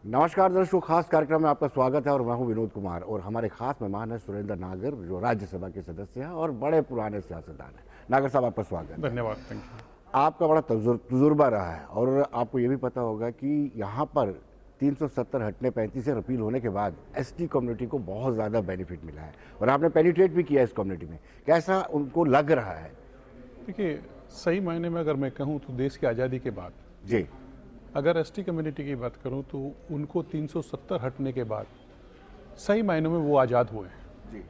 नमस्कार दर्शकों, खास कार्यक्रम में आपका स्वागत है और मैं हूं विनोद कुमार और हमारे खास मेहमान हैं सुरेंद्र नागर, जो राज्यसभा के सदस्य हैं और बड़े पुराने सियासतदान हैं। नागर साहब, आपका स्वागत है। धन्यवाद। Thank you. आपका बड़ा तजुर्बा रहा है और आपको ये भी पता होगा कि यहाँ पर 370 हटने 35 से रिपील होने के बाद एसटी कम्युनिटी को बहुत ज़्यादा बेनिफिट मिला है और आपने पेनिट्रेट भी किया इस कम्युनिटी में। कैसा उनको लग रहा है? देखिए, सही मायने में अगर मैं कहूँ तो देश की आज़ादी के बाद जी, अगर एसटी कम्युनिटी की बात करूँ तो उनको 370 हटने के बाद सही मायनों में वो आज़ाद हुए हैं। जी,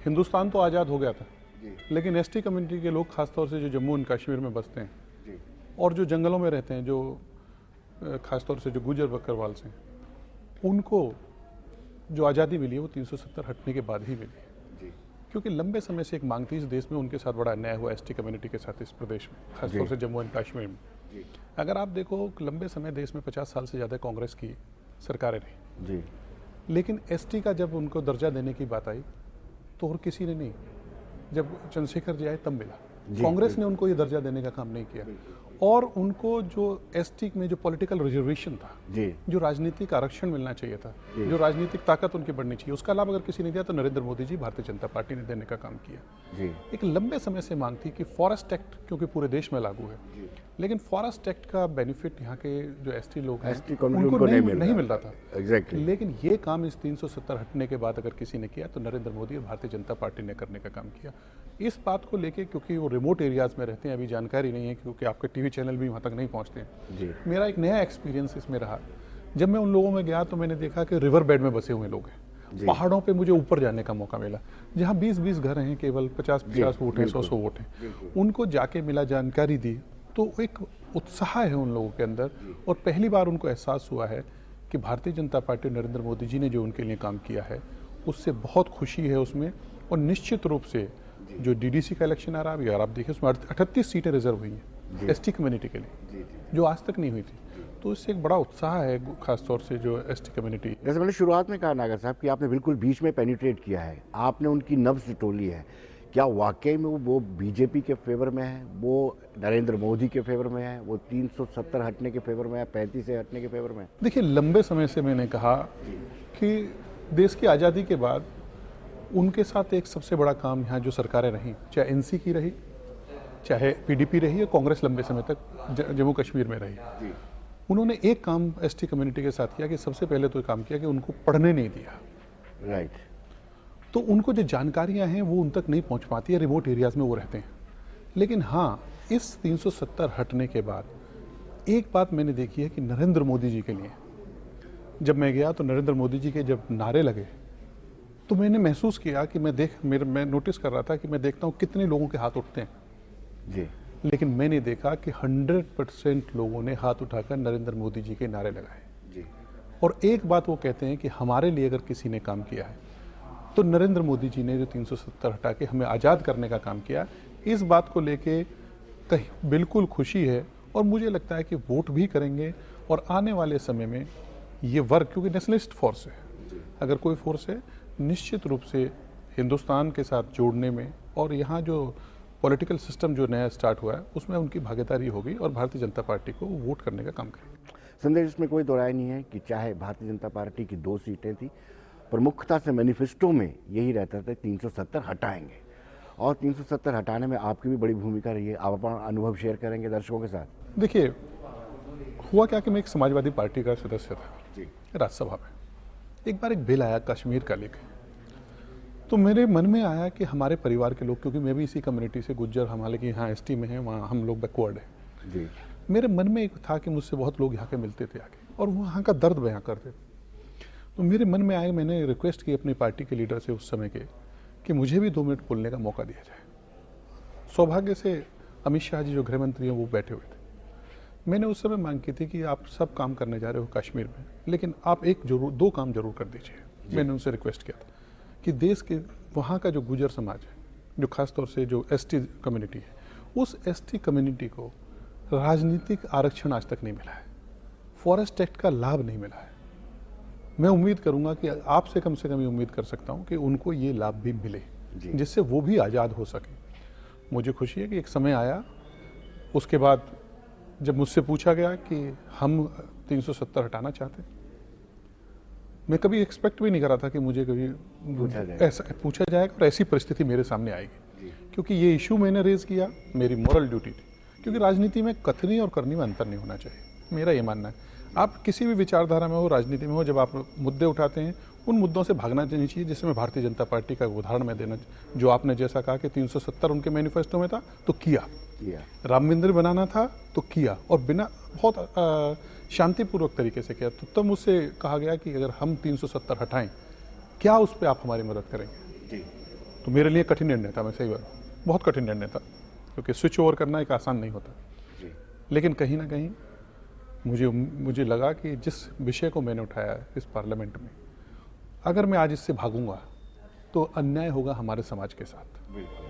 हिंदुस्तान तो आज़ाद हो गया था, जी, लेकिन एसटी कम्युनिटी के लोग खासतौर से जो जम्मू एंड कश्मीर में बसते हैं जी, और जो जंगलों में रहते हैं, जो खासतौर से जो गुजर बकरवाल से, उनको जो आज़ादी मिली है वो 370 हटने के बाद ही मिली है। जी, क्योंकि लंबे समय से एक मांग थी इस देश में, उनके साथ बड़ा अन्याय हुआ एसटी कम्युनिटी के साथ इस प्रदेश में, खासतौर से जम्मू एंड कश्मीर में। जी, अगर आप देखो, लंबे समय देश में 50 साल से ज़्यादा कांग्रेस की सरकारें रही, जी, लेकिन एसटी का जब उनको दर्जा देने की बात आई तो और किसी ने नहीं। जब चंद्रशेखर जी आए तब मिला। जी, कांग्रेस ने उनको ये दर्जा देने का काम नहीं किया और उनको जो एसटी में जो पॉलिटिकल रिजर्वेशन था, जी, जो राजनीतिक आरक्षण मिलना चाहिए था, जी। जो राजनीतिक ताकत उनकी बढ़नी चाहिए, उसका लाभ अगर किसी ने दिया तो नरेंद्र मोदी जी, भारतीय जनता पार्टी ने देने का काम किया। जी, एक लंबे समय से मांग थी कि फॉरेस्ट एक्ट, क्योंकि पूरे देश में लागू है, लेकिन फॉरेस्ट एक्ट का बेनिफिट यहाँ के जो एसटी लोग हैं एसटी कम्युनिटी उनको उनको नहीं मिल रहा था। एग्जैक्टली। लेकिन ये काम इस 370 हटने के बाद अगर किसी ने किया तो नरेंद्र मोदी और भारतीय जनता पार्टी ने करने का काम किया। इस बात को लेके, क्योंकि वो रिमोट एरियाज में रहते हैं, अभी जानकारी नहीं है, क्योंकि आपके टीवी चैनल भी वहाँ तक नहीं पहुँचते हैं। जी, मेरा एक नया एक्सपीरियंस इसमें रहा। जब मैं उन लोगों में गया तो मैंने देखा कि रिवर बेड में बसे हुए लोग हैं, जी। पहाड़ों पे मुझे ऊपर जाने का मौका मिला, जहाँ 20-20 घर हैं, केवल 50-50 वोट हैं, 100-100 वोट हैं। उनको जाके मिला, जानकारी दी, तो एक उत्साह है उन लोगों के अंदर और पहली बार उनको एहसास हुआ है कि भारतीय जनता पार्टी, नरेंद्र मोदी जी ने जो उनके लिए काम किया है उससे बहुत खुशी है उसमें। और निश्चित रूप से जो डीडीसी का इलेक्शन आ रहा है, अभी अगर आप देखिए उसमें 38 सीटें रिजर्व हुई हैं एसटी कम्युनिटी के लिए, जो आज तक नहीं हुई थी। तो इससे एक बड़ा उत्साह है, खासतौर से जो एसटी कम्युनिटी। जैसे मैंने शुरुआत में कहा नागर साहब कि आपने बिल्कुल बीच में पेनिट्रेट किया है, आपने उनकी नब्ज टोली है। क्या वाकई में वो बीजेपी के फेवर में है, वो नरेंद्र मोदी के फेवर में है, वो 370 हटने के फेवर में है, 35 से हटने के फेवर में है? देखिए, लंबे समय से मैंने कहा कि देश की आज़ादी के बाद उनके साथ एक सबसे बड़ा काम यहाँ जो सरकारें रहीं, चाहे एनसी की रही, चाहे पीडीपी रही, या कांग्रेस लंबे समय तक जम्मू कश्मीर में रही, उन्होंने एक काम एसटी कम्युनिटी के साथ किया कि सबसे पहले तो काम किया कि उनको पढ़ने नहीं दिया। राइट। तो उनको जो जानकारियां हैं वो उन तक नहीं पहुंच पाती है, रिमोट एरियाज में वो रहते हैं। लेकिन हाँ, इस 370 हटने के बाद एक बात मैंने देखी है कि नरेंद्र मोदी जी के लिए, जब मैं गया तो नरेंद्र मोदी जी के जब नारे लगे तो मैंने महसूस किया कि मैं नोटिस कर रहा था कि मैं देखता हूँ कितने लोगों के हाथ उठते हैं, जी, लेकिन मैंने देखा कि 100% लोगों ने हाथ उठाकर नरेंद्र मोदी जी के नारे लगाए। जी, और एक बात वो कहते हैं कि हमारे लिए अगर किसी ने काम किया है तो नरेंद्र मोदी जी ने जो 370 हटा के हमें आज़ाद करने का काम किया। इस बात को लेके कहीं बिल्कुल खुशी है और मुझे लगता है कि वोट भी करेंगे। और आने वाले समय में ये वर्ग, क्योंकि नेशनलिस्ट फोर्स है, अगर कोई फोर्स है, निश्चित रूप से हिंदुस्तान के साथ जोड़ने में और यहाँ जो पॉलिटिकल सिस्टम जो नया स्टार्ट हुआ है उसमें उनकी भागीदारी होगी और भारतीय जनता पार्टी को वोट करने का काम करेंगे। संदेश इसमें कोई दो राय नहीं है कि चाहे भारतीय जनता पार्टी की 2 सीटें थी, प्रमुखता से मैनिफेस्टो में यही रहता था 370 हटाएंगे और 370 हटाने में आपकी भी बड़ी भूमिका रही है। आप अपना अनुभव शेयर करेंगे दर्शकों के साथ? देखिए, हुआ क्या कि मैं एक समाजवादी पार्टी का सदस्य था जी, राज्यसभा में। एक बार एक बिल आया कश्मीर का लेकर, तो मेरे मन में आया कि हमारे परिवार के लोग, क्योंकि मैं भी इसी कम्युनिटी से गुज्जर, हम हालांकि यहाँ एसटी में हैं, वहाँ हम लोग बैकवर्ड हैं। जी, मेरे मन में एक था कि मुझसे बहुत लोग यहाँ के मिलते थे आके और वो यहाँ का दर्द बयां करते थे। तो मेरे मन में आया, मैंने रिक्वेस्ट की अपनी पार्टी के लीडर से उस समय के कि मुझे भी 2 मिनट बोलने का मौका दिया जाए। सौभाग्य से अमित शाह जी जो गृह मंत्री हैं वो बैठे हुए थे। मैंने उस समय मांग की थी कि आप सब काम करने जा रहे हो कश्मीर में, लेकिन आप 2 काम जरूर कर दीजिए। मैंने उनसे रिक्वेस्ट किया था कि देश के वहाँ का जो गुजर समाज है, जो खासतौर से जो एसटी कम्युनिटी है, उस एसटी कम्युनिटी को राजनीतिक आरक्षण आज तक नहीं मिला है, फॉरेस्ट एक्ट का लाभ नहीं मिला है। मैं उम्मीद करूंगा कि आपसे कम से कम ये उम्मीद कर सकता हूं कि उनको ये लाभ भी मिले, जिससे वो भी आज़ाद हो सके। मुझे खुशी है कि एक समय आया, उसके बाद जब मुझसे पूछा गया कि हम 370 हटाना चाहते हैं, मैं कभी एक्सपेक्ट भी नहीं कर रहा था कि मुझे कभी ऐसा पूछा जाएगा और ऐसी परिस्थिति मेरे सामने आएगी, क्योंकि ये इशू मैंने रेज किया, मेरी मॉरल ड्यूटी थी। क्योंकि राजनीति में कथनी और करनी में अंतर नहीं होना चाहिए, मेरा ये मानना है। आप किसी भी विचारधारा में हो, राजनीति में हो, जब आप मुद्दे उठाते हैं उन मुद्दों से भागना नहीं चाहिए। जैसे मैं भारतीय जनता पार्टी का उदाहरण मैं देना, जो आपने जैसा कहा कि 370 उनके मैनिफेस्टो में था तो किया, राम मंदिर बनाना था तो किया, और बिना बहुत शांतिपूर्वक तरीके से किया। तो तब मुझसे कहा गया कि अगर हम 370 हटाएं, क्या उस पर आप हमारी मदद करेंगे? तो मेरे लिए कठिन निर्णय था, मैं सही बात, बहुत कठिन निर्णय था, क्योंकि स्विच ओवर करना एक आसान नहीं होता। लेकिन कहीं ना कहीं मुझे लगा कि जिस विषय को मैंने उठाया इस पार्लियामेंट में, अगर मैं आज इससे भागूंगा तो अन्याय होगा हमारे समाज के साथ,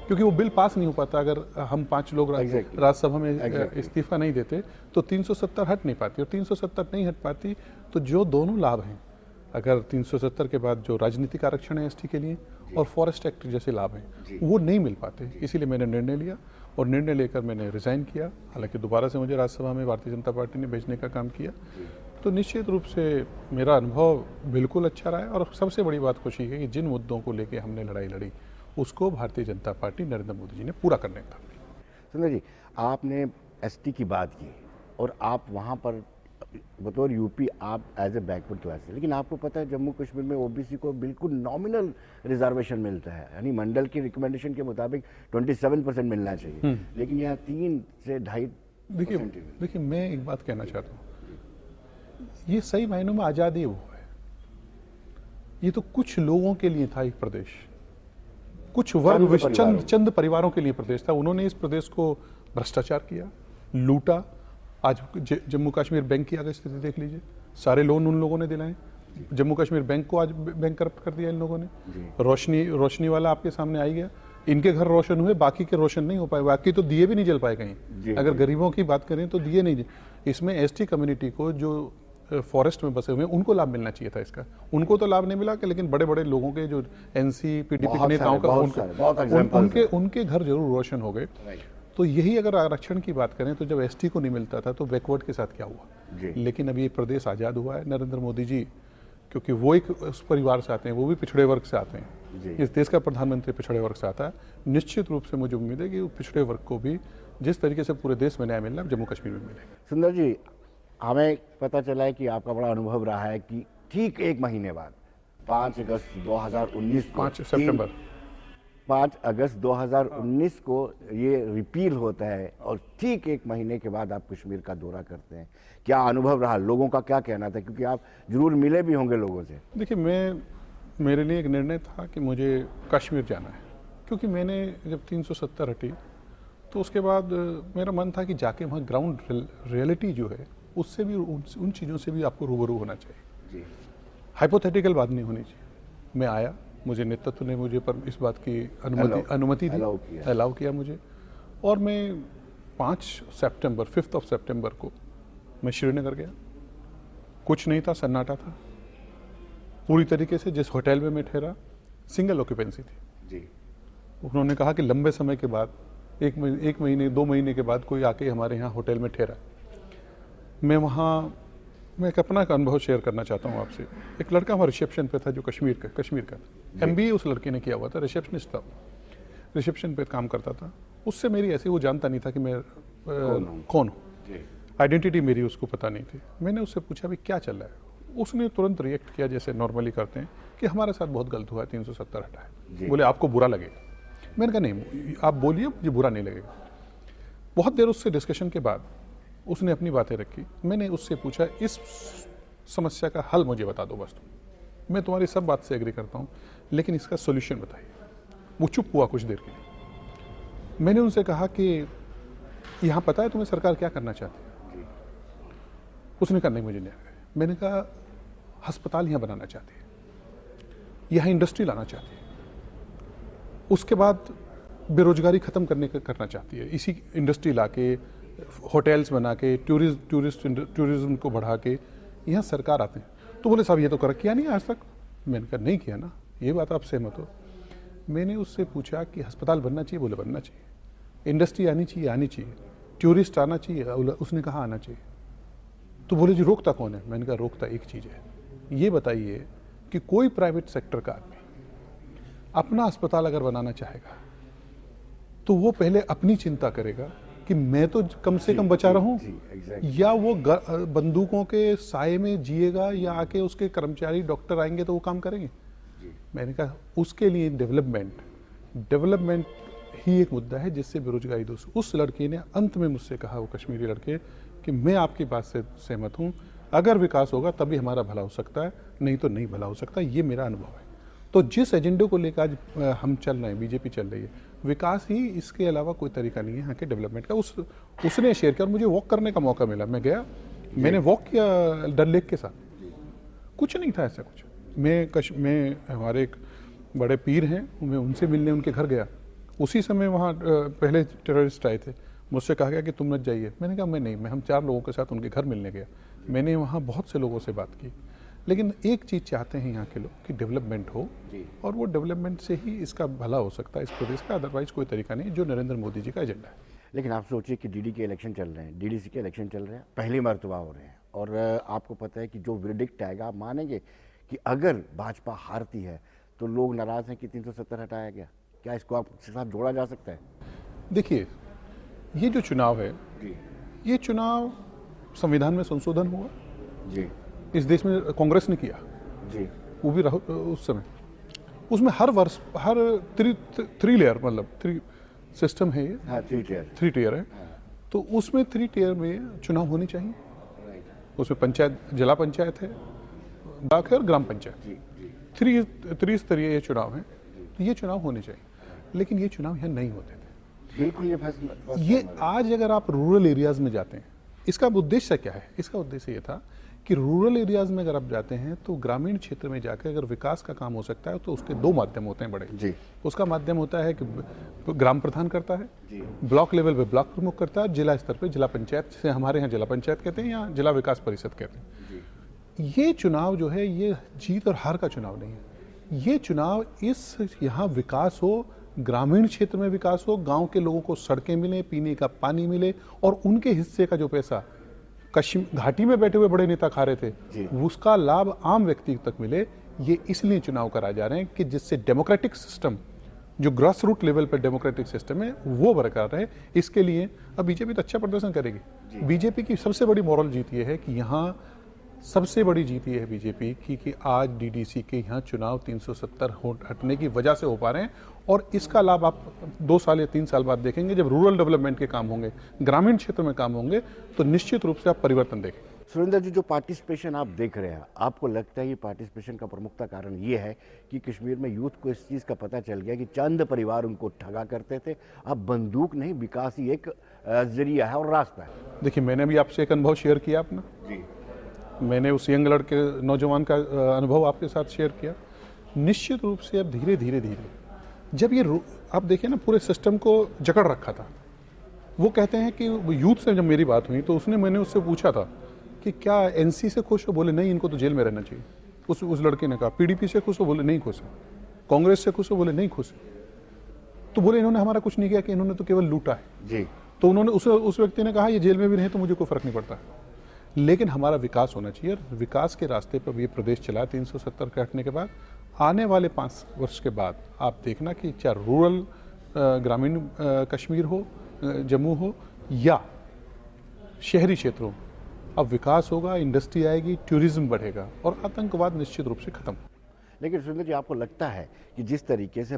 क्योंकि वो बिल पास नहीं हो पाता अगर हम 5 लोग राज्यसभा में इस्तीफा नहीं देते तो 370 हट नहीं पाती, और 370 नहीं हट पाती तो जो दोनों लाभ हैं, अगर 370 के बाद जो राजनीतिक आरक्षण है एसटी के लिए और फॉरेस्ट एक्ट जैसे लाभ हैं वो नहीं मिल पाते। इसीलिए मैंने निर्णय लिया, और निर्णय लेकर मैंने रिजाइन किया। हालांकि दोबारा से मुझे राज्यसभा में भारतीय जनता पार्टी ने भेजने का काम किया। तो निश्चित रूप से मेरा अनुभव बिल्कुल अच्छा रहा है, और सबसे बड़ी बात खुशी है कि जिन मुद्दों को लेकर हमने लड़ाई लड़ी उसको भारतीय जनता पार्टी नरेंद्र मोदी जी ने पूरा करने का। सुंदर जी, आपने एसटी की बात की और आप वहाँ पर बतौर यूपी आप एज ए बैकवर्ड क्लास है, लेकिन आपको पता है जम्मू कश्मीर में ओबीसी को बिल्कुल नॉमिनल रिजर्वेशन मिलता है, यानी मंडल की रिकमेंडेशन के मुताबिक 27% मिलना चाहिए, लेकिन यहाँ 3 से 2.5%। देखिए मैं एक बात कहना चाहता हूँ, ये सही मायनों में आज़ादी वो है, ये तो कुछ लोगों के लिए था एक प्रदेश, कुछ वर्ग चंद परिवारों के लिए प्रदेश था। उन्होंने इस प्रदेश को भ्रष्टाचार किया, लूटा। आज जम्मू कश्मीर बैंक की अगर स्थिति देख लीजिए, सारे लोन उन लोगों ने दिलाए। जम्मू कश्मीर बैंक को आज बैंक करप्ट कर दिया इन लोगों ने। रोशनी वाला आपके सामने आई गया, इनके घर रोशन हुए, बाकी के रोशन नहीं हो पाए, बाकी तो दिए भी नहीं जल पाए कहीं। अगर गरीबों की बात करें तो दिए नहीं। इसमें एसटी कम्युनिटी को जो फॉरेस्ट में बसे हुए हैं उनको लाभ मिलना चाहिए था इसका, उनको तो लाभ नहीं मिला, लेकिन बड़े बड़े लोगों के जो एनसी पीडीपी के नेताओं का उनके घर जरूर रोशन हो गए। तो यही अगर आरक्षण की बात करें तो जब एसटी को नहीं मिलता था तो बैकवर्ड के साथ क्या हुआ। लेकिन अब ये प्रदेश आज़ाद हुआ है, नरेंद्र मोदी जी, क्योंकि वो एक उस परिवार से आते हैं, वो भी पिछड़े वर्ग से आते हैं। इस देश का प्रधानमंत्री पिछड़े वर्ग से आता है। निश्चित रूप से मुझे उम्मीद है कि पिछड़े वर्ग को भी जिस तरीके से पूरे देश में न्याय मिलना है जम्मू कश्मीर में मिलेगा। सुंदर जी, हमें पता चला है कि आपका बड़ा अनुभव रहा है कि ठीक 1 महीने बाद 5 अगस्त 2019 को 5 अगस्त 2019 को ये रिपील होता है, और ठीक 1 महीने के बाद आप कश्मीर का दौरा करते हैं। क्या अनुभव रहा, लोगों का क्या कहना था, क्योंकि आप जरूर मिले भी होंगे लोगों से? देखिए मेरे लिए एक निर्णय था कि मुझे कश्मीर जाना है, क्योंकि मैंने जब 370 हटी तो उसके बाद मेरा मन था कि जाके वहाँ ग्राउंड रियलिटी जो है उससे भी उन चीज़ों से भी आपको रूबरू होना चाहिए। हाइपोथेटिकल बात नहीं होनी चाहिए। मैं आया, मुझे नेतृत्व ने मुझे पर इस बात की अनुमति दी, अलाउ किया मुझे, और मैं 5 सितंबर को मैं श्रीनगर गया। कुछ नहीं था, सन्नाटा था पूरी तरीके से। जिस होटल में मैं ठहरा सिंगल ऑक्यूपेंसी थी। उन्होंने कहा कि लंबे समय के बाद 1 महीने 2 महीने के बाद कोई आके हमारे यहाँ होटल में ठहरा। मैं एक अपना का अनुभव शेयर करना चाहता हूँ आपसे। एक लड़का वहाँ रिसेप्शन पे था जो कश्मीर का MBA उस लड़के ने किया हुआ था, रिसेप्शनिस्ट था, रिसेप्शन पे काम करता था। उससे मेरी ऐसी, वो जानता नहीं था कि मैं कौन हूँ, आइडेंटिटी मेरी उसको पता नहीं थी। मैंने उससे पूछा भाई क्या चल रहा है। उसने तुरंत रिएक्ट किया जैसे नॉर्मली करते हैं कि हमारे साथ बहुत गलत हुआ है, 370 हटा है। बोले आपको बुरा लगेगा। मैंने कहा नहीं, आप बोलिए, मुझे बुरा नहीं लगेगा। बहुत देर उससे डिस्कशन के बाद उसने अपनी बातें रखी। मैंने उससे पूछा इस समस्या का हल मुझे बता दो बस, मैं तुम्हारी सब बात से एग्री करता हूँ, लेकिन इसका सोल्यूशन बताइए। वो चुप हुआ कुछ देर के लिए। मैंने उनसे कहा कि यहाँ पता है तुम्हें सरकार क्या करना चाहती है? उसने कहा नहीं मुझे नहीं आ रहा। मैंने कहा अस्पताल यहाँ बनाना चाहती है, यहाँ इंडस्ट्री लाना चाहती है, उसके बाद बेरोजगारी खत्म करना चाहती है, इसी इंडस्ट्री ला के होटल्स बना के टूरिज्म को बढ़ा के यहाँ सरकार आते हैं। तो बोले साहब ये तो किया नहीं आज तक। मैंने कहा नहीं किया ना, ये बात आप सहमत हो? मैंने उससे पूछा कि अस्पताल बनना चाहिए? बोले बनना चाहिए। इंडस्ट्री आनी चाहिए, टूरिस्ट आना चाहिए? उसने कहा आना चाहिए। तो बोले जी रोकता कौन है? मैंने कहा रोकता एक चीज़ है, ये बताइए कि कोई प्राइवेट सेक्टर का आदमी अपना अस्पताल अगर बनाना चाहेगा तो वो पहले अपनी चिंता करेगा कि मैं तो कम से कम बचा रहूं, या वो बंदूकों के साए में जिएगा, या आके उसके कर्मचारी डॉक्टर आएंगे तो वो काम करेंगे। मैंने कहा उसके लिए डेवलपमेंट ही एक मुद्दा है जिससे बेरोजगारी दूर। उस लड़के ने अंत में मुझसे कहा, वो कश्मीरी लड़के, कि मैं आपकी बात से सहमत हूं, अगर विकास होगा तभी हमारा भला हो सकता है, नहीं तो नहीं भला हो सकता। ये मेरा अनुभव है। तो जिस एजेंडे को लेकर आज हम चल रहे हैं, बीजेपी चल रही है, विकास ही, इसके अलावा कोई तरीका नहीं है यहाँ के डेवलपमेंट का। उसने शेयर किया और मुझे वॉक करने का मौका मिला। मैं गया, मैंने वॉक किया डल लेक के साथ, कुछ नहीं था ऐसा कुछ। मैं हमारे एक बड़े पीर हैं, मैं उनसे मिलने उनके घर गया। उसी समय वहाँ पहले टेररिस्ट आए थे, मुझसे कहा गया कि तुम मत जाइए। मैंने कहा मैं नहीं, हम 4 लोगों के साथ उनके घर मिलने गया। मैंने वहाँ बहुत से लोगों से बात की, लेकिन एक चीज़ चाहते हैं यहाँ के लोग कि डेवलपमेंट हो, और वो डेवलपमेंट से ही इसका भला हो सकता है इस प्रदेश का, अदरवाइज कोई तरीका नहीं, जो नरेंद्र मोदी जी का एजेंडा है। लेकिन आप सोचिए कि डीडी के इलेक्शन चल रहे हैं, डीडीसी के इलेक्शन चल रहे हैं, पहली मर्तबा हो रहे हैं, और आपको पता है कि जो वर्डिक्ट आएगा, आप मानेंगे कि अगर भाजपा हारती है तो लोग नाराज हैं कि 370 हटाया गया। क्या इसको आपके साथ जोड़ा जा सकता है? देखिए, ये जो चुनाव है, ये चुनाव संविधान में संशोधन हुआ जी, इस देश में कांग्रेस ने किया जी, वो भी उस समय। उसमें हर वर्ष हर 3 लेयर, मतलब 3 सिस्टम है ये, हाँ, 3 टियर है। तो उसमें 3 टियर में चुनाव होने चाहिए। उसमें पंचायत, जिला पंचायत है, ब्लॉक है और ग्राम पंचायत, 3 स्तरीय ये चुनाव है। तो ये चुनाव होने चाहिए, लेकिन ये चुनाव यहाँ नहीं होते थे। बिल्कुल ये फैसला ये आज अगर आप रूरल एरियाज में जाते हैं, इसका उद्देश्य क्या है? इसका उद्देश्य ये था कि रूरल एरियाज में अगर आप जाते हैं तो ग्रामीण क्षेत्र में जाकर अगर विकास का काम हो सकता है तो उसके 2 माध्यम होते हैं बड़े जी। उसका माध्यम होता है कि ग्राम प्रधान करता है, ब्लॉक लेवल पे ब्लॉक प्रमुख करता है, जिला स्तर पे जिला पंचायत, से हमारे यहाँ जिला पंचायत कहते हैं या जिला विकास परिषद कहते हैं। ये चुनाव जो है ये जीत और हार का चुनाव नहीं है। ये चुनाव इस यहाँ विकास हो, ग्रामीण क्षेत्र में विकास हो, गांव के लोगों को सड़कें मिले, पीने का पानी मिले, और उनके हिस्से का जो पैसा घाटी में बैठे हुए बड़े नेता खा रहे थे उसका लाभ आम व्यक्ति तक मिले। ये इसलिए चुनाव कराए जा रहे हैं कि जिससे डेमोक्रेटिक सिस्टम, जो ग्रास रूट लेवल पर डेमोक्रेटिक सिस्टम है, वो बरकरार रहे। इसके लिए अब बीजेपी तो अच्छा प्रदर्शन करेगी। बीजेपी की सबसे बड़ी मॉरल जीत ये है कि यहाँ सबसे बड़ी जीत ये है बीजेपी की कि आज डीडीसी के यहाँ चुनाव 370 हटने की वजह से हो पा रहे हैं, और इसका लाभ आप 2 साल या 3 साल बाद देखेंगे जब रूरल डेवलपमेंट के काम होंगे, ग्रामीण क्षेत्र में काम होंगे, तो निश्चित रूप से आप परिवर्तन देखेंगे। सुरेंद्र जी, जो पार्टिसिपेशन आप देख रहे हैं, आपको लगता है ये पार्टिसिपेशन का प्रमुखता कारण ये है कि कश्मीर में यूथ को इस चीज़ का पता चल गया कि चंद परिवार उनको ठगा करते थे, अब बंदूक नहीं, विकास ही एक जरिया है और रास्ता है? देखिए, मैंने भी आपसे एक अनुभव शेयर किया अपना जी। मैंने उस यंग लड़के नौजवान का अनुभव आपके साथ शेयर किया। निश्चित रूप से अब धीरे धीरे जब ये आप देखिए ना, पूरे सिस्टम को जकड़ रखा था। वो कहते हैं कि यूथ से जब मेरी बात हुई तो मैंने उससे पूछा था कि क्या एनसी से खुश हो? बोले नहीं, इनको तो जेल में रहना चाहिए। उस लड़के ने कहा पीडीपी से खुश हो? बोले नहीं खुश है। कांग्रेस से खुश हो? बोले नहीं खुश है। तो बोले इन्होंने हमारा कुछ नहीं किया, कि इन्होंने तो केवल लूटा है जी। तो उन्होंने उस व्यक्ति ने कहा ये जेल में भी रहे तो मुझे कोई फर्क नहीं पड़ता, लेकिन हमारा विकास होना चाहिए। विकास के रास्ते पर ये प्रदेश चला 370 के हटने के बाद। आने वाले 5 वर्ष के बाद आप देखना कि चाहे रूरल ग्रामीण कश्मीर हो, जम्मू हो, या शहरी क्षेत्रों, अब विकास होगा, इंडस्ट्री आएगी, टूरिज्म बढ़ेगा, और आतंकवाद निश्चित रूप से खत्म। लेकिन सुरेंद्र जी, आपको लगता है कि जिस तरीके से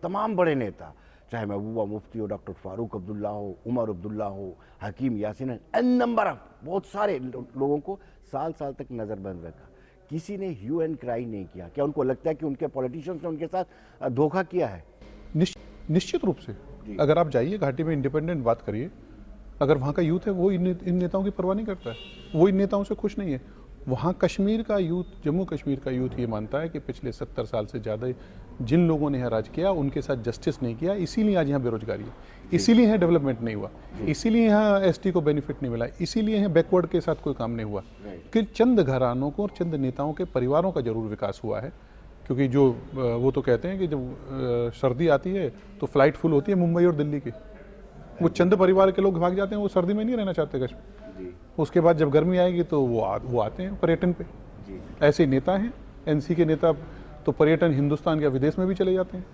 तमाम बड़े नेता, चाहे महबूबा मुफ्ती हो, डॉक्टर फारूक अब्दुल्ला हो, उमर अब्दुल्ला हो, हकीम यासीन, एन नंबर ऑफ बहुत सारे लोगों को साल साल तक नजरबंद रखा, किसी ने ह्यू एंड क्राई नहीं किया? क्या उनको लगता है कि उनके पॉलिटिशियंस ने उनके साथ धोखा किया है? निश्चित रूप से। अगर आप जाइए घाटी में, इंडिपेंडेंट बात करिए, अगर वहाँ का यूथ है वो इन नेताओं की परवाह नहीं करता है, वो इन नेताओं से खुश नहीं है। वहाँ कश्मीर का यूथ, जम्मू कश्मीर का यूथ ये मानता है कि पिछले 70 साल से ज़्यादा जिन लोगों ने यहाँ राज किया उनके साथ जस्टिस नहीं किया, इसीलिए आज यहाँ बेरोजगारी है, इसीलिए यहाँ डेवलपमेंट नहीं हुआ, इसीलिए यहाँ एसटी को बेनिफिट नहीं मिला, इसीलिए यहाँ बैकवर्ड के साथ कोई काम नहीं हुआ। कि चंद घरानों को और चंद नेताओं के परिवारों का जरूर विकास हुआ है, क्योंकि जो वो तो कहते हैं कि जब सर्दी आती है तो फ्लाइट फुल होती है मुंबई और दिल्ली की, वो चंद परिवार के लोग भाग जाते हैं, वो सर्दी में नहीं रहना चाहते कश्मीर। उसके बाद जब गर्मी आएगी तो वो आते हैं पर्यटन पे। ऐसे नेता हैं एनसी के नेता तो पर्यटन हिंदुस्तान या विदेश में भी चले जाते हैं।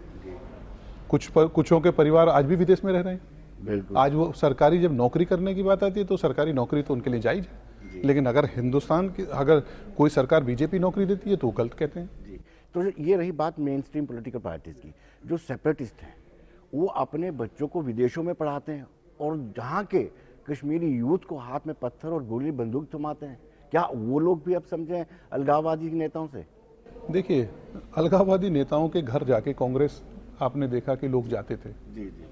कुछों के परिवार आज भी विदेश में रह रहे हैं। बिल्कुल। आज वो सरकारी जब नौकरी करने की बात आती है तो सरकारी नौकरी तो उनके लिए जायज है, लेकिन अगर हिंदुस्तान की अगर कोई सरकार बीजेपी नौकरी देती है तो वो गलत कहते हैं। जी, तो ये रही बात मेन स्ट्रीम पॉलिटिकल पार्टीज की। जो सेपरेटिस्ट हैं वो अपने बच्चों को विदेशों में पढ़ाते हैं और जहाँ के कश्मीरी यूथ को हाथ में पत्थर और गोली बंदूक थमाते हैं। क्या वो लोग भी अब समझें अलगाववादी नेताओं से? देखिए, अलगाववादी नेताओं के घर जाके कांग्रेस आपने देखा कि लोग जाते थे जी जी,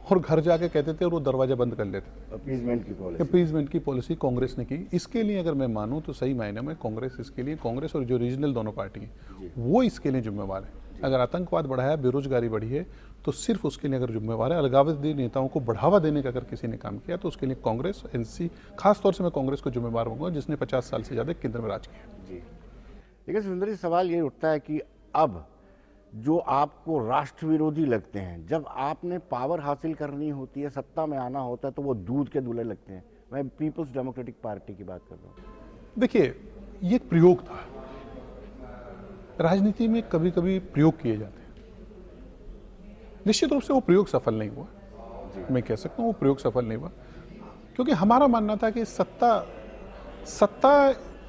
और घर जाके कहते थे और वो दरवाजा बंद कर लेते। अपीजमेंट की पॉलिसी कांग्रेस ने की। इसके लिए अगर मैं मानूं तो सही मायने में कांग्रेस और जो रीजनल दोनों पार्टी है वो इसके लिए जिम्मेवार है। अगर आतंकवाद बढ़ाया, बेरोजगारी बढ़ी है, तो सिर्फ उसके लिए अगर जिम्मेवार है। अलगाववादी नेताओं को बढ़ावा देने का अगर किसी ने काम किया तो उसके लिए कांग्रेस, एनसी, खासतौर से मैं कांग्रेस को जिम्मेवार होऊंगा जिसने 50 साल से ज्यादा केंद्र में राज किया। जी, लेकिन सुंदर जी सवाल ये उठता है कि अब जो आपको राष्ट्र विरोधी लगते हैं, जब आपने पावर हासिल करनी होती है, सत्ता में आना होता है, तो वो दूध के दूल्हे लगते हैं। मैं पीपल्स डेमोक्रेटिक पार्टी की बात कर रहा हूँ। देखिए, ये एक प्रयोग था। राजनीति में कभी कभी प्रयोग किए जाते हैं। निश्चित रूप से वो प्रयोग सफल नहीं हुआ। मैं कह सकता हूँ वो प्रयोग सफल नहीं हुआ क्योंकि हमारा मानना था कि सत्ता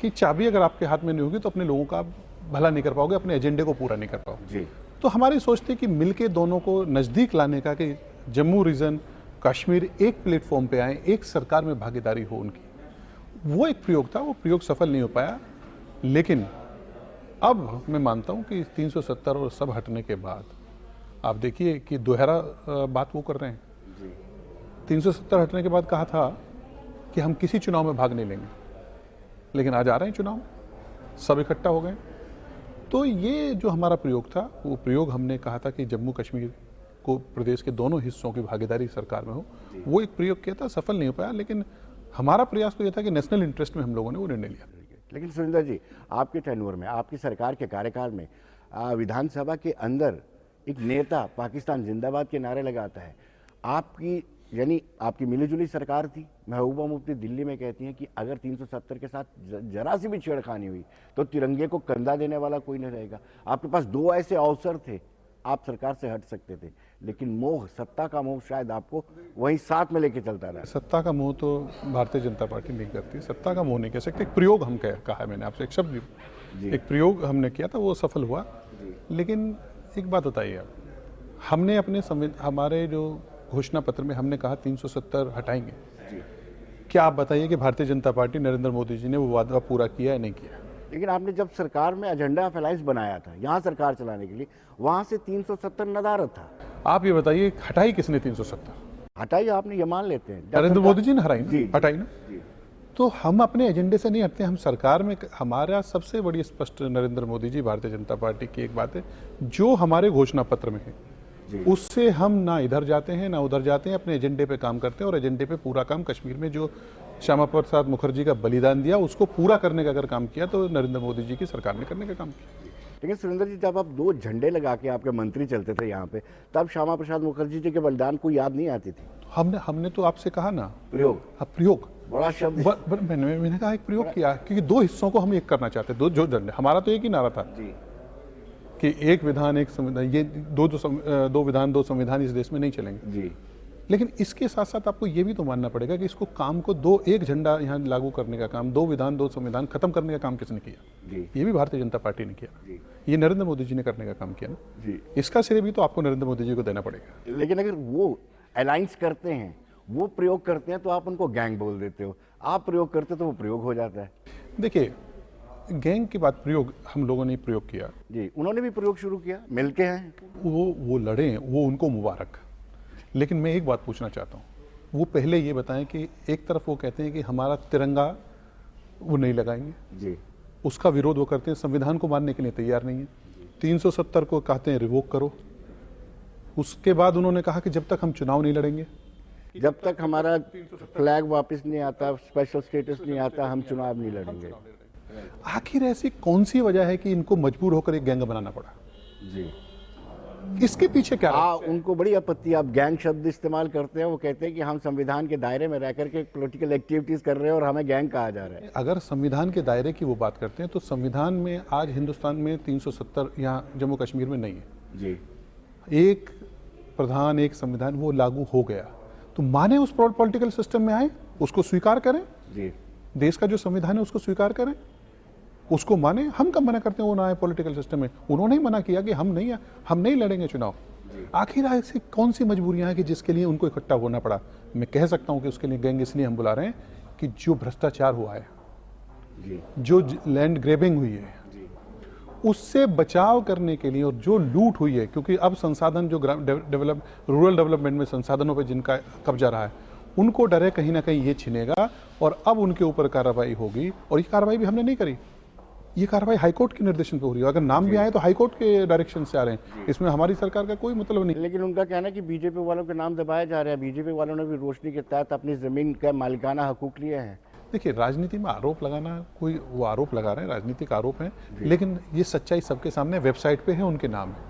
की चाबी अगर आपके हाथ में नहीं होगी तो अपने लोगों का भला नहीं कर पाओगे, अपने एजेंडे को पूरा नहीं कर पाओगे। जी। तो हमारी सोच थी कि मिलके दोनों को नजदीक लाने का, कि जम्मू रीजन, कश्मीर एक प्लेटफॉर्म पे आए, एक सरकार में भागीदारी हो उनकी। वो एक प्रयोग था, वो प्रयोग सफल नहीं हो पाया। लेकिन अब मैं मानता हूं कि 370 और सब हटने के बाद आप देखिए कि दोहरा बात वो कर रहे हैं। 370 हटने के बाद कहा था कि हम किसी चुनाव में भाग नहीं लेंगे, लेकिन आज आ रहे हैं चुनाव, सब इकट्ठा हो गए। तो ये जो हमारा प्रयोग था, वो प्रयोग हमने कहा था कि जम्मू कश्मीर को प्रदेश के दोनों हिस्सों की भागीदारी सरकार में हो, वो एक प्रयोग किया था, सफल नहीं हो पाया। लेकिन हमारा प्रयास तो ये था कि नेशनल इंटरेस्ट में हम लोगों ने वो निर्णय लिया। लेकिन सुरेंद्र जी, आपके टेन्योर में, आपकी सरकार के कार्यकाल में विधानसभा के अंदर एक नेता पाकिस्तान जिंदाबाद के नारे लगाता है। आपकी मिलीजुली सरकार थी। महबूबा मुफ्ती दिल्ली में कहती हैं कि अगर 370 के साथ जरा सी भी छेड़खानी हुई तो तिरंगे को कंधा देने वाला कोई नहीं रहेगा। आपके पास दो ऐसे अवसर थे, आप सरकार से हट सकते थे, लेकिन मोह, सत्ता का मोह शायद आपको वहीं साथ में लेके चलता रहा। सत्ता का मोह तो भारतीय जनता पार्टी नहीं करती। सत्ता का मोह नहीं कह सकते। एक प्रयोग हम कहा, मैंने आपसे एक शब्द, एक प्रयोग हमने किया था, वो सफल हुआ। लेकिन एक बात बताइए आप, हमने हमारे जो घोषणा पत्र में हमने कहा 370 हटाएंगे। क्या आप बताइए कि भारतीय जनता पार्टी, नरेंद्र मोदी जी ने वो वादा पूरा किया है, नहीं किया? लेकिन आपने जब सरकार में एजेंडा ऑफ अलायंस बनाया था यहाँ सरकार चलाने के लिए, वहां से 370 नदारद था। आप ये बताइए, हटाई किसने 370? हटाई आपने, ये मान लेते हैं नरेंद्र मोदी जी ने हटाई ना। जी। तो हम अपने एजेंडे से नहीं हटते। हम सरकार में, हमारा सबसे बड़ी स्पष्ट नरेंद्र मोदी जी, भारतीय जनता पार्टी की एक बात है, जो हमारे घोषणा पत्र में है उससे हम ना इधर जाते हैं ना उधर जाते हैं, अपने एजेंडे पे काम करते हैं। और एजेंडे पे पूरा काम, कश्मीर में जो श्यामा प्रसाद मुखर्जी का बलिदान दिया उसको पूरा करने का अगर काम किया तो नरेंद्र मोदी जी की सरकार ने करने का काम किया। लेकिन सुरेंद्र जी, जब आप दो झंडे लगा के आपके मंत्री चलते थे यहाँ पे, तब श्यामा प्रसाद मुखर्जी जी के बलिदान को याद नहीं आती थी? हमने तो आपसे कहा ना, प्रयोग बड़ा शब्द। मैंने कहा एक प्रयोग किया, क्योंकि दो हिस्सों को हम एक करना चाहते, दो जो झंडे। हमारा तो एक ही नारा था कि एक विधान एक संविधान, ये दो विधान दो संविधान इस देश में नहीं चलेंगे जी। लेकिन इसके साथ साथ आपको ये भी तो मानना पड़ेगा कि इसको काम को एक झंडा यहाँ लागू करने का काम, दो विधान दो संविधान खत्म करने का काम किसने किया जी? ये भी भारतीय जनता पार्टी ने किया जी। ये नरेंद्र मोदी जी ने करने का काम किया ना जी। इसका श्रेय भी तो आपको नरेंद्र मोदी जी को देना पड़ेगा। लेकिन अगर वो अलायंस करते हैं, वो प्रयोग करते हैं, तो आप उनको गैंग बोल देते हो। आप प्रयोग करते तो वो प्रयोग हो जाता है। देखिए, गैंग की बात, प्रयोग हम लोगों ने प्रयोग किया जी, उन्होंने भी प्रयोग शुरू किया, मिलके हैं। वो लड़े, वो उनको मुबारक। लेकिन मैं एक बात पूछना चाहता हूँ, वो पहले ये बताएं कि एक तरफ वो कहते हैं कि हमारा तिरंगा वो नहीं लगाएंगे जी, उसका विरोध वो करते हैं, संविधान को मानने के लिए तैयार नहीं है, 370 को कहते हैं रिवोक करो। उसके बाद उन्होंने कहा कि जब तक हम चुनाव नहीं लड़ेंगे, जब तक हमारा फ्लैग वापस नहीं आता, स्पेशल स्टेटस नहीं आता, हम चुनाव नहीं लड़ेंगे। आखिर ऐसी कौन सी वजह है कि इनको मजबूर होकर एक गैंग बनाना पड़ा जी? इसके पीछे क्या रहस्य है? उनको बड़ी आपत्ति, आप गैंग शब्द इस्तेमाल करते हैं, वो कहते हैं कि हम संविधान के दायरे में रह करके पॉलिटिकल एक्टिविटीज कर रहे हैं और हमें गैंग कहा जा रहा है। अगर संविधान के दायरे की वो बात करते हैं तो संविधान में आज हिंदुस्तान में 370 यहाँ जम्मू कश्मीर में नहीं है जी, एक प्रधान एक संविधान वो लागू हो गया, तो माने उस पॉलिटिकल सिस्टम में आए, उसको स्वीकार करें, जी, देश का जो संविधान है उसको स्वीकार करें, उसको माने। हम कब मना करते हैं वो ना आए पॉलिटिकल सिस्टम में? उन्होंने ही मना किया कि हम नहीं लड़ेंगे चुनाव। आखिर ऐसी कौन सी मजबूरियां हैं कि जिसके लिए उनको इकट्ठा होना पड़ा? मैं कह सकता हूं कि उसके लिए गैंग इसलिए हम बुला रहे हैं कि जो भ्रष्टाचार हुआ है जी, जो लैंड ग्रेबिंग हुई है उससे बचाव करने के लिए, और जो लूट हुई है, क्योंकि अब संसाधन जो रूरल डेवलपमेंट में संसाधनों पर जिनका कब्जा रहा है उनको डर है कहीं ना कहीं ये छिनेगा और अब उनके ऊपर कार्रवाई होगी। और ये कार्रवाई भी हमने नहीं करी, ये कार्रवाई हाईकोर्ट के निर्देशन पे हो रही है। अगर नाम भी आए तो हाईकोर्ट के डायरेक्शन से आ रहे हैं, इसमें हमारी सरकार का कोई मतलब नहीं। लेकिन उनका कहना है कि बीजेपी वालों के नाम दबाए जा रहे हैं। बीजेपी वालों ने भी रोशनी के तहत अपनी जमीन का मालिकाना हकूक लिए हैं। देखिए, राजनीति में आरोप लगाना, कोई वो आरोप लगा रहे हैं, राजनीतिक आरोप हैं, लेकिन ये सच्चाई सबके सामने वेबसाइट पे है, उनके नाम है।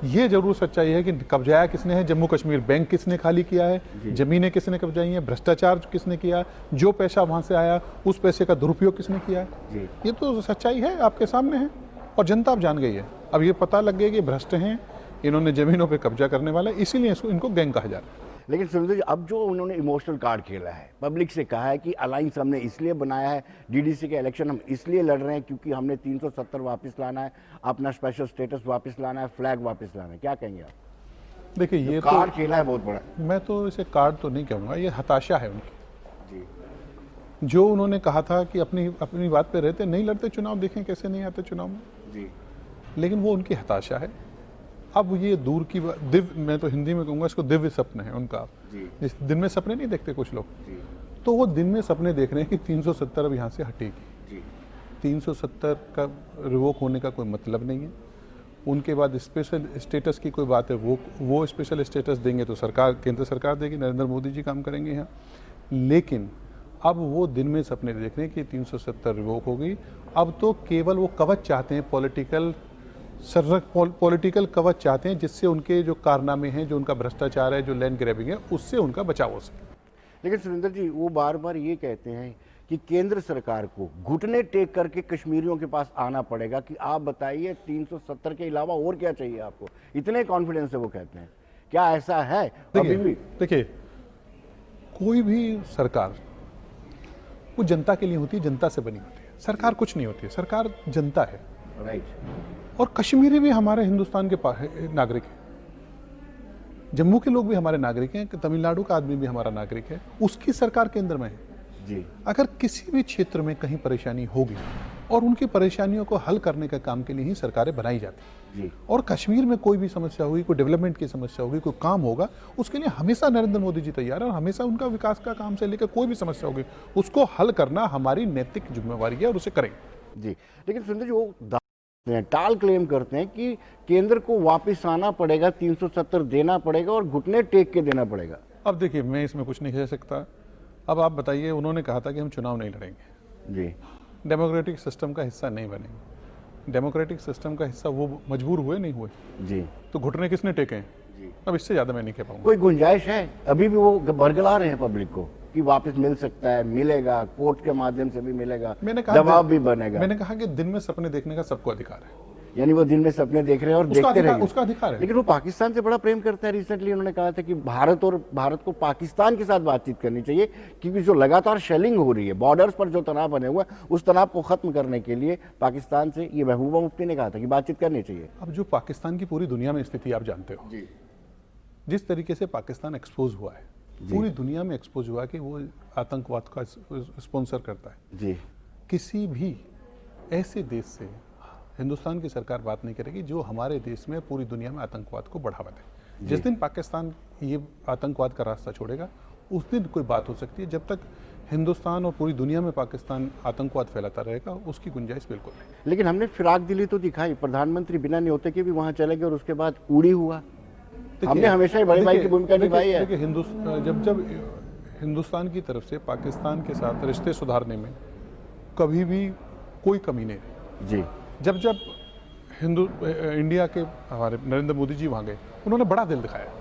ये जरूर सच्चाई है कि कब्जाया किसने है, जम्मू कश्मीर बैंक किसने खाली किया है, जमीनें किसने कब्जाई हैं, भ्रष्टाचार किसने किया, जो पैसा वहां से आया उस पैसे का दुरुपयोग किसने किया है, ये तो सच्चाई है, आपके सामने है और जनता अब जान गई है। अब ये पता लग गया कि भ्रष्ट हैं, इन्होंने जमीनों पे कब्जा करने वाला है, इसीलिए इनको गैंग कहा जा रहा है। लेकिन सुरेंद्र जी, अब जो उन्होंने इमोशनल कार्ड खेला है, पब्लिक से कहा है कि अलायंस हमने इसलिए बनाया है, डीडीसी के इलेक्शन हम इसलिए लड़ रहे हैं क्योंकि हमने 370 वापस लाना है, अपना स्पेशल स्टेटस वापस लाना है, फ्लैग वापस लाना है, क्या कहेंगे आप? देखिए, ये कार्ड खेला है बहुत बड़ा। मैं तो इसे कार्ड तो नहीं कहूँगा, ये हताशा है उनकी। जी, जो उन्होंने कहा था कि अपनी बात पे रहते, नहीं लड़ते चुनाव, देखें कैसे नहीं आते चुनाव में, जी, लेकिन वो उनकी हताशा है। अब ये दूर की दिव्य, मैं तो हिंदी में कहूँगा इसको, दिव्य सपने हैं उनका। जिस दिन में सपने नहीं देखते कुछ लोग, तो वो दिन में सपने देख रहे हैं कि 370 अब यहाँ से हटेगी। 370 का रिवोक होने का कोई मतलब नहीं है। उनके बाद स्पेशल स्टेटस की कोई बात है, वो स्पेशल स्टेटस देंगे तो सरकार, केंद्र सरकार देगी, नरेंद्र मोदी जी काम करेंगे यहाँ। लेकिन अब वो दिन में सपने देख रहे हैं कि 370 रिवोक होगी। अब तो केवल वो कवच चाहते हैं, पॉलिटिकल कवच चाहते हैं, जिससे उनके जो कारनामे हैं, जो उनका भ्रष्टाचार है, जो लैंड ग्रैबिंग है, उससे उनका बचाव हो सके। लेकिन सुरेंद्र जी, वो बार बार ये कहते हैं कि केंद्र सरकार को घुटने टेक करके कश्मीरियों के पास आना पड़ेगा कि आप बताइए 370 के अलावा और क्या चाहिए आपको, इतने कॉन्फिडेंस से वो कहते हैं। क्या ऐसा है अभी भी? देखिए, कोई भी सरकार वो जनता के लिए होती है, जनता से बनी होती है। सरकार कुछ नहीं होती है, सरकार जनता है। राइट। और कश्मीरी भी हमारे हिंदुस्तान के नागरिक हैं, जम्मू के लोग भी हमारे नागरिक हैं, तमिलनाडु का आदमी भी हमारा नागरिक है, उसकी सरकार केंद्र में है जी। अगर किसी भी क्षेत्र में कहीं परेशानी होगी, और उनकी परेशानियों को हल करने का काम के लिए ही सरकारें बनाई जाती हैं। और कश्मीर में कोई भी समस्या होगी, कोई डेवलपमेंट की समस्या होगी, कोई काम होगा, उसके लिए हमेशा नरेंद्र मोदी जी तैयार है, और हमेशा उनका विकास का काम से लेकर कोई भी समस्या होगी उसको हल करना हमारी नैतिक जिम्मेवारी है, और उसे करेंगे। जी, लेकिन सुंदर जी, वो टाल क्लेम करते हैं कि केंद्र को वापस आना पड़ेगा, 370 देना पड़ेगा और घुटने टेक के देना पड़ेगा। अब देखिए, मैं इसमें कुछ नहीं कह सकता। अब आप बताइए, उन्होंने कहा था कि हम चुनाव नहीं लड़ेंगे जी, डेमोक्रेटिक सिस्टम का हिस्सा नहीं बनेंगे। डेमोक्रेटिक सिस्टम का हिस्सा वो मजबूर हुए नहीं हुए जी, तो घुटने किसने टेके हैं? अब इससे ज्यादा मैं नहीं कह पाऊंगा। कोई गुंजाइश है? अभी भी वो बरगला रहे हैं पब्लिक को कि वापस मिल सकता है, मिलेगा, कोर्ट के माध्यम से भी मिलेगा, दबाव भी बनेगा। मैंने कहा कि दिन में सपने देखने का सबको अधिकार है, यानी वो दिन में सपने देख रहे हैं और देखते रहेंगे, उसका अधिकार है। लेकिन वो पाकिस्तान से बड़ा प्रेम करते हैं। रिसेंटली उन्होंने कहा था कि भारत को पाकिस्तान के साथ बातचीत करनी चाहिए, क्योंकि जो लगातार शेलिंग हो रही है, बॉर्डर्स पर जो तनाव बने हुए हैं, उस तनाव को खत्म करने के लिए पाकिस्तान से, ये महबूबा मुफ्ती ने कहा था कि बातचीत करनी चाहिए। अब जो पाकिस्तान की पूरी दुनिया में स्थिति आप जानते हो, जिस तरीके से पाकिस्तान एक्सपोज हुआ है, पूरी दुनिया में एक्सपोज हुआ कि वो आतंकवाद का स्पॉन्सर करता है जी। किसी भी ऐसे देश से हिंदुस्तान की सरकार बात नहीं करेगी जो हमारे देश में पूरी दुनिया में आतंकवाद को बढ़ावा दे। जिस दिन पाकिस्तान ये आतंकवाद का रास्ता छोड़ेगा, उस दिन कोई बात हो सकती है। जब तक हिंदुस्तान और पूरी दुनिया में पाकिस्तान आतंकवाद फैलाता रहेगा, उसकी गुंजाइश बिल्कुल नहीं। लेकिन हमने फिराक दिली तो दिखाई, प्रधानमंत्री बिना न्योते के भी वहां चले गए और उसके बाद उड़ी हुआ। हमने हमेशा ही बड़े भाई की भूमिका निभाई है। जब हिंदुस्तान की तरफ से पाकिस्तान के साथ रिश्ते सुधारने में कभी भी कोई कमी नहीं रही। जी। जब इंडिया के हमारे नरेंद्र मोदी जी वहां गए, उन्होंने बड़ा दिल दिखाया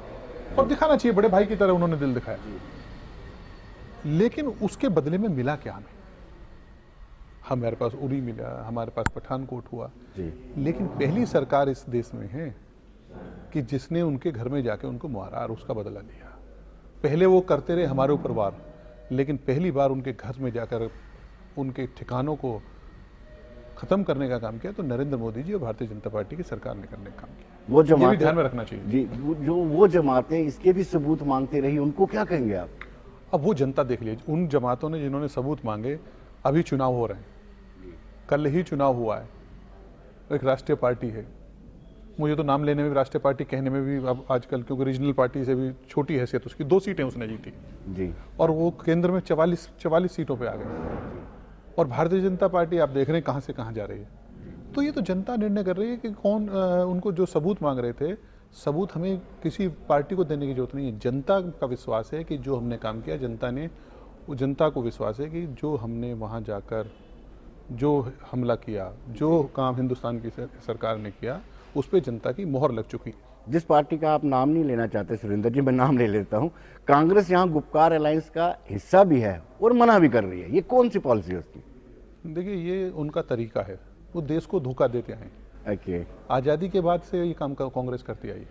और दिखाना चाहिए, बड़े भाई की तरह उन्होंने दिल दिखाया। लेकिन उसके बदले में मिला क्या हमें? हमारे पास उरी मिला, हमारे पास पठानकोट हुआ, लेकिन पहली सरकार इस देश में है कि जिसने उनके घर में जाके उनको मारा और उसका बदला लिया। पहले वो करते रहे हमारे ऊपर वार, लेकिन पहली बार उनके घर में जाकर उनके ठिकानों को खत्म करने का काम किया तो नरेंद्र मोदी जी और भारतीय जनता पार्टी की सरकार ने करने का काम किया। वो ये भी जमातें ध्यान में रखना चाहिए जी, जो वो जमातें इसके भी सबूत मांगती रही, उनको क्या कहेंगे आप? अब वो जनता देख लीजिए, उन जमातों ने जिन्होंने सबूत मांगे, अभी चुनाव हो रहे हैं, कल ही चुनाव हुआ है, एक राष्ट्रीय पार्टी है, मुझे तो नाम लेने में भी, राष्ट्रीय पार्टी कहने में भी अब आजकल, क्योंकि रीजनल पार्टी से भी छोटी हैसियत उसकी, 2 सीटें उसने जीती जी, और वो केंद्र में 44 सीटों पे आ गए, और भारतीय जनता पार्टी आप देख रहे हैं कहां से कहां जा रही है। तो ये तो जनता निर्णय कर रही है कि कौन उनको जो सबूत मांग रहे थे, सबूत हमें किसी पार्टी को देने की जरूरत नहीं है। जनता का विश्वास है कि जो हमने काम किया, जनता को विश्वास है कि जो हमने वहां जाकर जो हमला किया, जो काम हिंदुस्तान की सरकार ने किया, उस पर जनता की मोहर लग चुकी है। जिस पार्टी का आप नाम नहीं लेना चाहते सुरेंद्र जी, मैं नाम ले लेता हूं, कांग्रेस यहाँ गुपकार अलायंस का हिस्सा भी है और मना भी कर रही है, ये कौन सी पॉलिसी है उसकी? देखिए, ये उनका तरीका है, वो देश को धोखा देते हैं। ओके, आज़ादी के बाद से ये काम कांग्रेस करती आई है।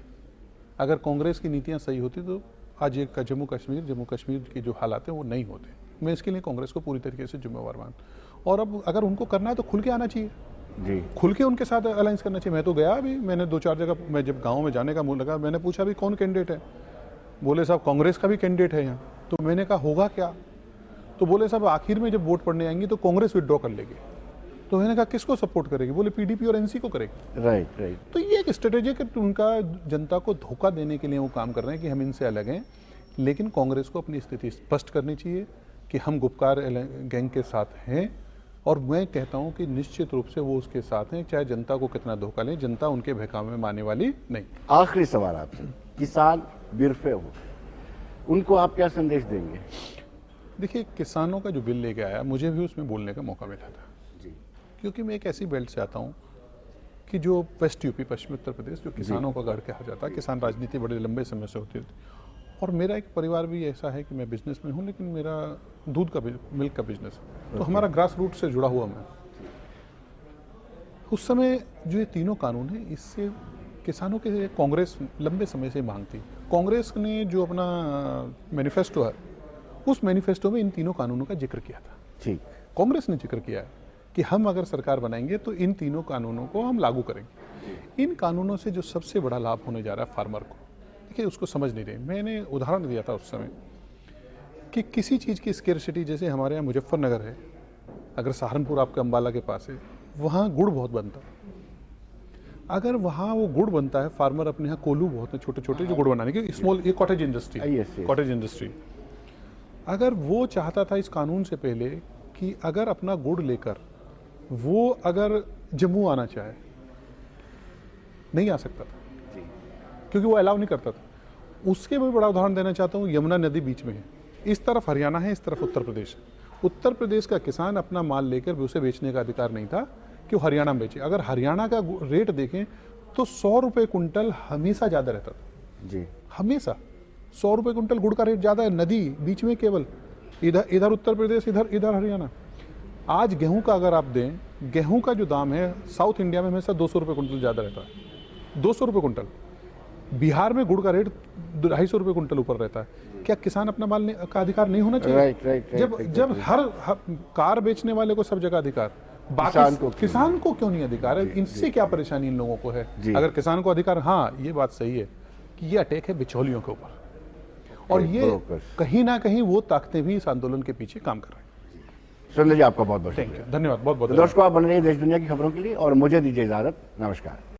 अगर कांग्रेस की नीतियां सही होती तो आज एक जम्मू कश्मीर के जो हालात हैं वो नहीं होते। मैं इसके लिए कांग्रेस को पूरी तरीके से जिम्मेवार मानता। और अब अगर उनको करना है तो खुल के आना चाहिए जी, खुल के उनके साथ अलायंस करना चाहिए। मैं तो गया अभी, मैंने 2-4 जगह, मैं जब गाँव में जाने का मुँह लगा, मैंने पूछा भी कौन कैंडिडेट है, बोले साहब कांग्रेस का भी कैंडिडेट है यहाँ। तो मैंने कहा होगा क्या, तो बोले साहब आखिर में जब वोट पड़ने आएंगी तो कांग्रेस विड्रॉ कर लेगी। तो मैंने कहा किसको सपोर्ट करेगी, बोले पीडीपी और एनसी को करेगी। राइट। तो ये एक स्ट्रेटेजी है, उनका जनता को धोखा देने के लिए वो काम कर रहे हैं कि हम इनसे अलग हैं। लेकिन कांग्रेस को अपनी स्थिति स्पष्ट करनी चाहिए कि हम गुपकार गैंग के साथ हैं, और मैं कहता हूं कि निश्चित रूप से वो उसके साथ हैं, चाहे जनता को कितना धोखा लें, जनता उनके बहकावे में आने वाली नहीं। आखिरी सवाल आपसे, किसान बिरफे हो, उनको आप क्या संदेश देंगे? देखिए, किसानों का जो बिल लेके आया, मुझे भी उसमें बोलने का मौका मिला था जी, क्योंकि मैं एक ऐसी बेल्ट से आता हूँ कि जो वेस्ट यूपी, पश्चिमी उत्तर प्रदेश, जो किसानों का गढ़ कहा जाता है, किसान राजनीति बड़े लंबे समय से होती थी। और मेरा एक परिवार भी ऐसा है कि मैं बिजनेस में हूँ, लेकिन मेरा दूध का मिल्क का बिजनेस है, तो हमारा ग्रास रूट से जुड़ा हुआ मैं। उस समय जो ये तीनों कानून है, इससे किसानों के कांग्रेस लंबे समय से मांग थी। कांग्रेस ने जो अपना मैनिफेस्टो है, उस मैनिफेस्टो में इन तीनों कानूनों का जिक्र किया था। ठीक, कांग्रेस ने जिक्र किया है कि हम अगर सरकार बनाएंगे तो इन तीनों कानूनों को हम लागू करेंगे। इन कानूनों से जो सबसे बड़ा लाभ होने जा रहा है फार्मर को, देखिए उसको समझ नहीं रहे। मैंने उदाहरण दिया था उस समय कि किसी चीज़ की स्केर्सिटी, जैसे हमारे यहाँ मुजफ्फरनगर है, अगर सहारनपुर आपके अम्बाला के पास है, वहाँ गुड़ बहुत बनता है। अगर वहाँ वो गुड़ बनता है, फार्मर अपने यहाँ कोल्हू बहुत है, छोटे छोटे जो गुड़ बनाने के, स्मॉल, ये कॉटेज इंडस्ट्री, अगर वो चाहता था इस कानून से पहले कि अगर अपना गुड़ लेकर वो अगर जम्मू आना चाहे, नहीं आ सकता था क्योंकि वो अलाउ नहीं करता था। उसके मैं बड़ा उदाहरण देना चाहता हूँ, यमुना नदी बीच में है, इस तरफ हरियाणा है, इस तरफ उत्तर प्रदेश है। उत्तर प्रदेश का किसान अपना माल लेकर भी उसे बेचने का अधिकार नहीं था कि वो हरियाणा में बेचे। अगर हरियाणा का रेट देखें तो 100 रुपये कुंटल हमेशा ज़्यादा रहता था जी, हमेशा 100 रुपये कुंटल गुड़ का रेट ज़्यादा है, नदी बीच में केवल, इधर उत्तर प्रदेश, इधर हरियाणा। आज गेहूं का अगर आप दें, गेहूं का जो दाम है साउथ इंडिया में हमेशा 200 रुपये कुंटल ज़्यादा रहता है, 200 रुपये कुंटल। बिहार में गुड़ का रेट 250 रुपये कुंटल ऊपर रहता है। क्या किसान अपना माल का अधिकार नहीं होना चाहिए? राइट। जब हर कार बेचने वाले को सब जगह अधिकार, किसान को क्यों नहीं अधिकार है? इनसे क्या परेशानी इन लोगों को है? अगर किसान को अधिकार, हाँ ये बात सही है कि ये अटैक है बिचौलियों के ऊपर, और ये कहीं ना कहीं वो ताकतें भी इस आंदोलन के पीछे काम कर रहे हैं। सुरेंद्र जी, आपका बहुत बहुत धन्यवाद, बहुत बहुत। दर्शकों, आप बन रहे हैं देश दुनिया की खबरों के लिए, और मुझे दीजिए इजाजत। नमस्कार।